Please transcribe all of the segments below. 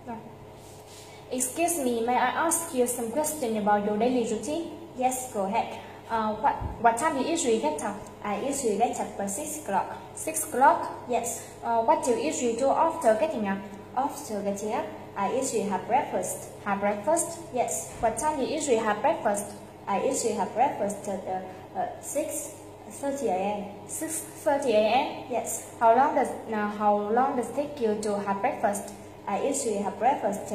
Rồi. Excuse me, may I ask you some question about your daily routine? Yes, go ahead. What time do you usually get up? I usually get up by 6 o'clock. 6 o'clock? Yes. What do you usually do after getting up? After getting up, I usually have breakfast. Have breakfast? Yes. What time do you usually have breakfast? I usually have breakfast at 6:30 a.m. 6:30 a.m. Yes. How long does it take you to have breakfast? I usually have breakfast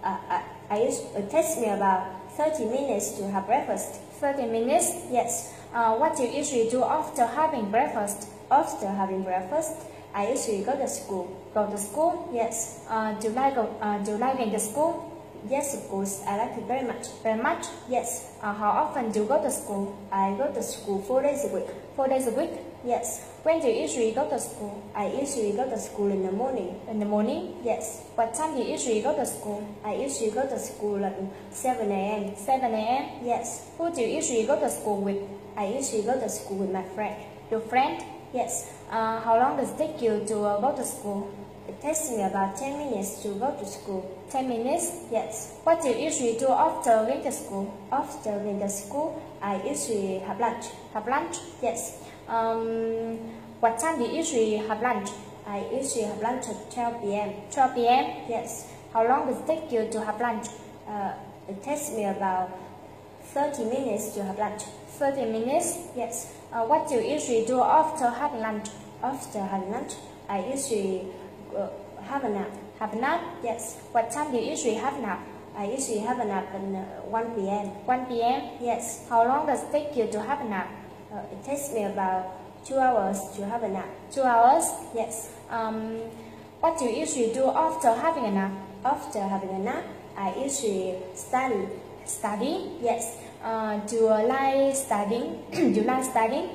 it takes me about 30 minutes to have breakfast. 30 minutes? Yes. What do you usually do after having breakfast? After having breakfast, I usually go to school. Go to school? Yes. Do you like going to school? Yes, of course. I like it very much. Very much? Yes. How often do you go to school? I go to school 4 days a week. 4 days a week? Yes. When do you usually go to school? I usually go to school in the morning. In the morning? Yes. What time do you usually go to school? I usually go to school at 7 a.m. 7 a.m.? Yes. Who do you usually go to school with? I usually go to school with my friend. Your friend? Yes. How long does it take you to go to school? It takes me about 10 minutes to go to school. 10 minutes? Yes. What do you usually do after going to school? After going to school, I usually have lunch. Have lunch? Yes. What time do you usually have lunch? I usually have lunch at 12 p.m. 12 p.m.? Yes. How long does it take you to have lunch? It takes me about 30 minutes to have lunch. 30 minutes? Yes. What do you usually do after having lunch? After having lunch, I usually have a nap. Have a nap? Yes. What time do you usually have a nap? I usually have a nap at 1 p.m. 1 p.m.? Yes. How long does it take you to have a nap? It takes me about 2 hours to have a nap. 2 hours? Yes. What do you usually do after having a nap? After having a nap, I usually study. Study? Yes. Do you like studying? Do you like studying?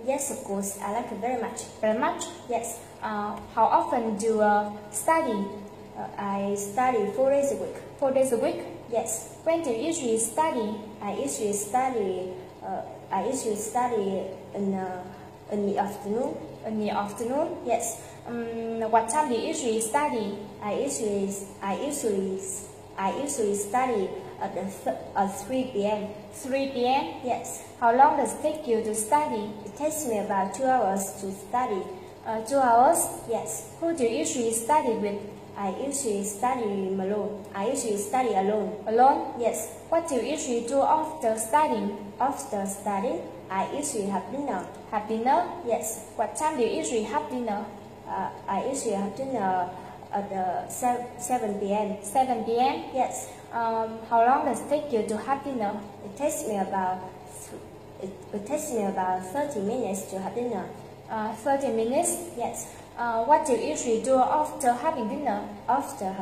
Yes, of course. I like it very much. Very much? Yes. How often do you study? I study 4 days a week. 4 days a week? Yes. When do you usually study? I usually study in the afternoon. In the afternoon? Yes. What time do you usually study? I usually study at 3 p.m. 3 p.m.? Yes. How long does it take you to study? It takes me about 2 hours to study. 2 hours? Yes. Who do you usually study with? I usually study alone. I usually study alone. Alone? Yes. What do you usually do after studying? After studying, I usually have dinner. Have dinner? Yes. What time do you usually have dinner? I usually have dinner at 7 p.m. 7 p.m.? Yes. How long does it take you to have dinner? It takes me about 30 minutes to have dinner. 30 minutes? Yes. What do you usually do after having dinner? After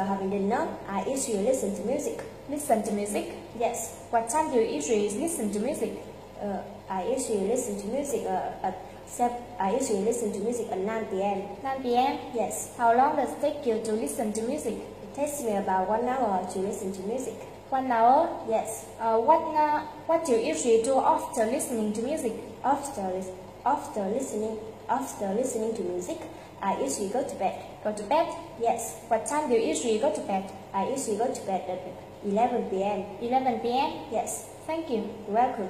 having dinner, I usually listen to music. Listen to music? Yes. What time do you usually listen to music? I usually listen to music at 9 p.m. 9 p.m.? Yes. How long does it take you to listen to music? It takes me about 1 hour to listen to music. 1 hour? Yes. What do you usually do after listening to music? After listening to music, I usually go to bed. Go to bed? Yes. What time do you usually go to bed? I usually go to bed at 11 p.m. 11 p.m.? Yes. Thank you. You're welcome.